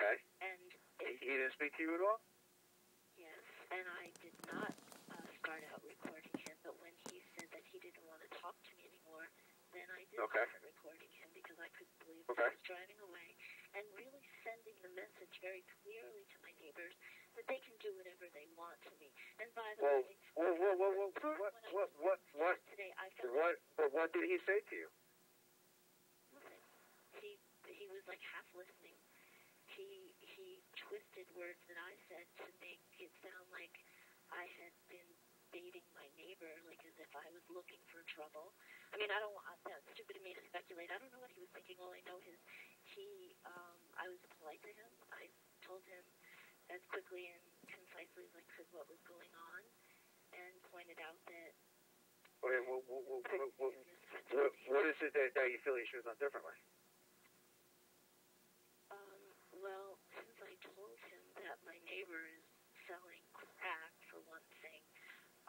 Okay. And He didn't speak to you at all? yes, and I did not start out recording him, but when he said that he didn't want to talk to me anymore, then I did start recording him because I couldn't believe that he was driving away and really sending the message very clearly to my neighbors that they can do whatever they want to me. And by the way, today I felt what did he say to you? nothing. He was like half listening. He twisted words that I said to make it sound like I had been baiting my neighbor, like as if I was looking for trouble. I mean, I don't want that stupid of me to speculate. I don't know what he was thinking. All I know is I was polite to him. I told him as quickly and concisely as I could what was going on, and pointed out that. Okay, what is it that you feel you should have done differently? Well, since I told him that my neighbor is selling crack, for one thing,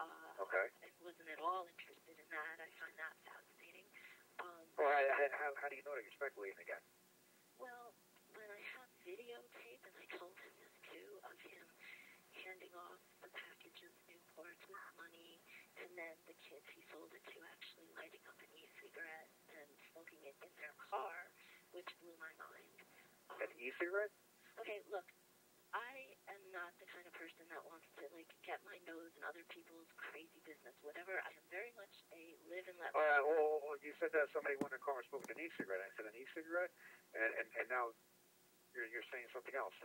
and wasn't at all interested in that, I find that fascinating. How do you know that you're speculating again? Well, when I have videotape, and I told him this too, of him handing off the package of Newports with money, and then the kids he sold it to actually lighting up an e-cigarette and smoking it in their car, which blew my mind. An e-cigarette? Okay, look, I am not the kind of person that wants to, like, get my nose in other people's crazy business, whatever. I am very much a live and let live. You said that somebody went in a car and smoked an e-cigarette. I said an e-cigarette, and now you're saying something else.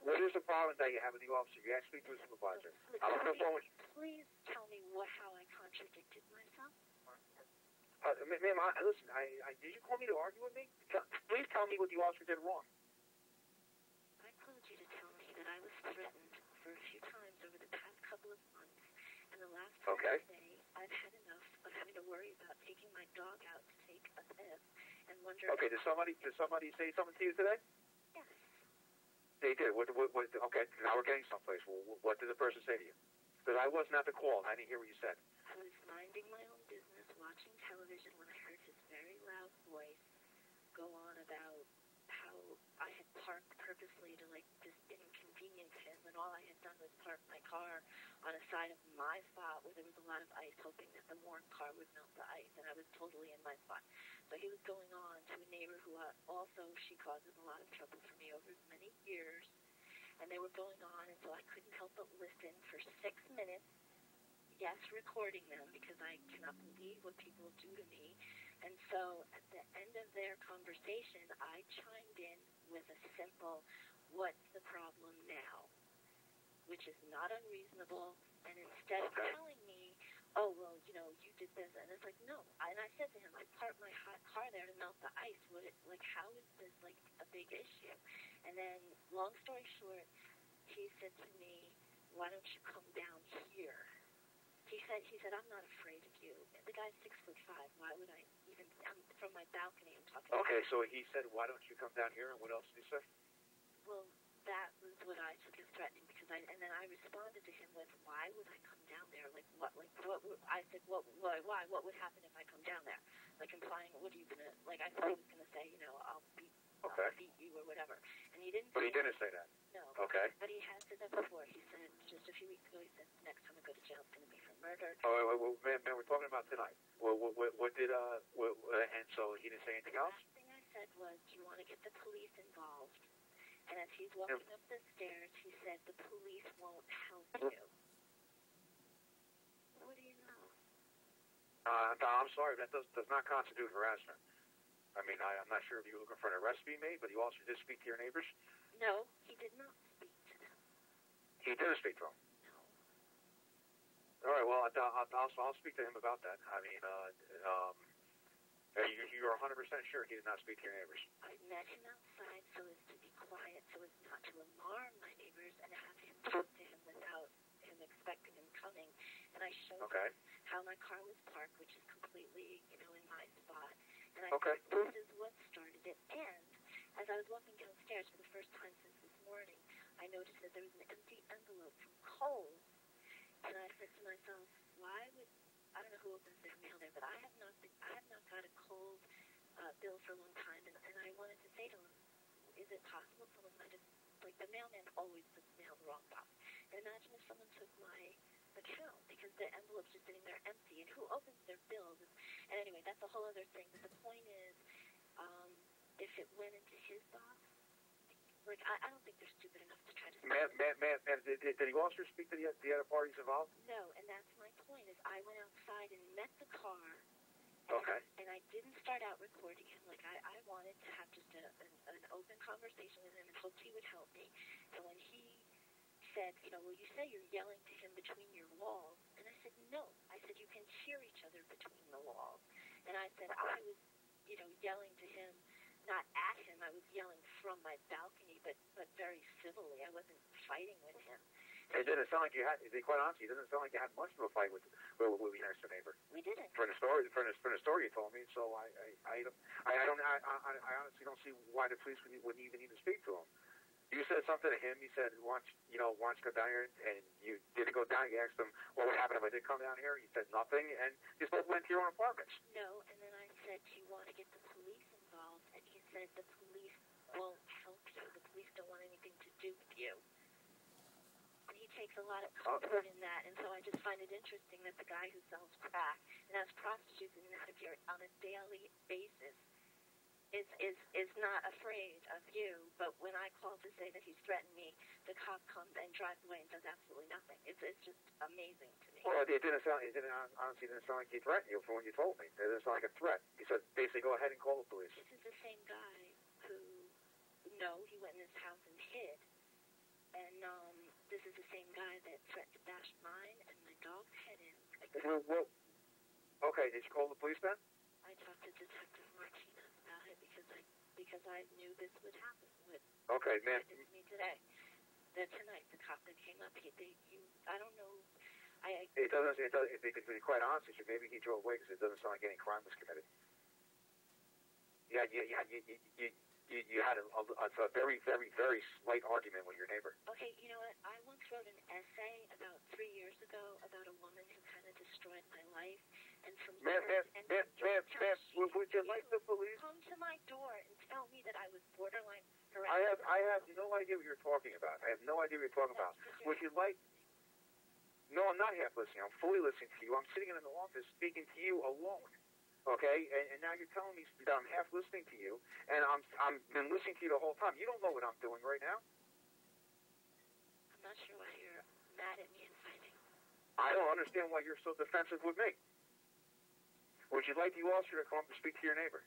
What is the problem that you have with the officer? You actually speak to a supervisor. Please tell me how I contradicted myself. Ma'am, listen, did you call me to argue with me? Please tell me what the officer did wrong. I called you to tell me that I was threatened for a few times over the past couple of months, and the last time today, I've had enough of having to worry about taking my dog out to take a piss and wondering... Okay, did somebody say something to you today? Yes. They did. Okay, now we're getting someplace. What did the person say to you? Because I wasn't at the call, and I didn't hear what you said. I was minding my own business, watching television, when I heard his very loud voice go on about how I had parked purposely to, like, just inconvenience him, when all I had done was park my car on a side of my spot where there was a lot of ice, hoping that the warm car would melt the ice, and I was totally in my spot. So he was going on to a neighbor who also, she causes a lot of trouble for me over many years, and they were going on, and so I couldn't help but listen for 6 minutes. Yes, recording them, because I cannot believe what people do to me. And so at the end of their conversation, I chimed in with a simple, what's the problem now? Which is not unreasonable. And instead of telling me, oh, well, you did this, and it's like, no. And I said to him, I parked my hot car there to melt the ice. How is this, like, a big issue? And then, long story short, he said to me, why don't you come down here? He said, I'm not afraid of you. The guy's 6'5". Why would I even? I'm from my balcony. I'm talking. Okay, so he said, why don't you come down here? And what else did he say? Well, that was what I took as threatening, because and then I responded to him with, why would I come down there? What? I said, why? What would happen if I come down there? Like, implying, what are you gonna? Like, I thought he was gonna say, I'll beat you or whatever. And he didn't. But he didn't say that. No. Okay. But he has said that before. He said just a few weeks ago. He said next time I go to jail, it's gonna be for murder. Man, we're talking about tonight. What did and so he didn't say anything else? The last thing I said was, do you want to get the police involved? And as he's walking up the stairs, he said, the police won't help you. What do you know? I'm sorry, that does not constitute harassment. I mean, I'm not sure if you were looking for an arrest to be made, but you also did speak to your neighbors? No, he did not speak to them. He didn't speak to them? No. All right, well, I'll speak to him about that. I mean, you're 100% sure he did not speak to your neighbors? I met him outside so as to be quiet, so as not to alarm my neighbors, and have him talk to him without him expecting him coming. And I showed him how my car was parked, which is completely, in my spot. And I said, this is what started it. And as I was walking downstairs for the first time since this morning, I noticed that there was an empty envelope from Kohl's. And I said to myself, I don't know who opens their mail there, but I have not got a Kohl's bill for a long time. And I wanted to say to him, is it possible someone might have, like, the mailman always puts mail in the wrong box. And imagine if someone took my account because the envelope's just sitting there empty, and who opens their bills? And anyway, that's a whole other thing. But the point is, if it went into his box, like, I don't think they're stupid enough to try to... Ma'am, did you also speak to the other parties involved? No, and that's my point, is I went outside and met the car, Okay. And I didn't start out recording him. Like, I wanted to have just an open conversation with him and hoped he would help me. And when he said, you know, well, you say you're yelling to him between your walls. And I said, no. I said, you can hear each other between the walls. And I said, I was, you know, yelling to him, not at him. I was yelling from my balcony, but very civilly. I wasn't fighting with him. It didn't sound like you had, to be quite honest, it didn't sound like you had much of a fight with your next door neighbor. We didn't. For the story you told me, so I honestly don't see why the police wouldn't even need to speak to him. You said something to him. You said, why don't you go down here? And you didn't go down. You asked him, what would happen if I did come down here? You said nothing, and you both went to your own apartments. No, and then I said, do you want to get the police involved? And he said, the police won't help you. The police don't want anything to do with you. And he takes a lot of comfort in that, and so I just find it interesting that the guy who sells crack and has prostitutes in this here on a daily basis is not afraid of you, but when I call to say that he's threatened me, the cop comes and drives away and does absolutely nothing. It's just amazing to me. Well, it honestly didn't sound like he threatened you from what you told me. It didn't sound like a threat. He said, basically, go ahead and call the police. This is the same guy who, no, he went in his house and hid, and this is the same guy that threatened to bash mine and my dog's head in. Well, okay, did you call the police then? I talked to Detective Martinez about it because I knew this would happen. Okay, man. It happened to me today. Tonight, the cop that came up, I don't know. It doesn't. To be quite honest with you, maybe he drove away because it doesn't sound like any crime was committed. Yeah, you had a very, very, very slight argument with your neighbor. Okay, you know what? I once wrote an essay about 3 years ago about a woman who kind of destroyed my life. And from Ma'am, would you like the police? Come to my door and tell me that I was borderline harassed. I have no idea what you're talking about. I have no idea what you're talking about. Would you like... No, I'm not half listening. I'm fully listening to you. I'm sitting in the office speaking to you alone. Okay, and now you're telling me that I'm half listening to you, and I'm been listening to you the whole time. You don't know what I'm doing right now. I'm not sure why you're mad at me and fighting. I don't understand why you're so defensive with me. Would you like the officer to come up and speak to your neighbor?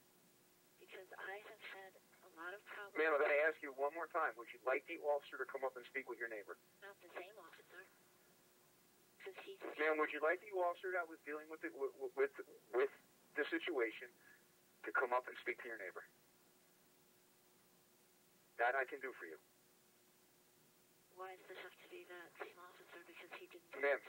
Because I have had a lot of problems. Ma'am, I'm going to ask you one more time. Would you like the officer to come up and speak with your neighbor? Not the same officer. Ma'am, would you like the officer that was dealing with the situation to come up and speak to your neighbor? That I can do for you. Why does it have to be that same officer? Because he didn't... Ma'am,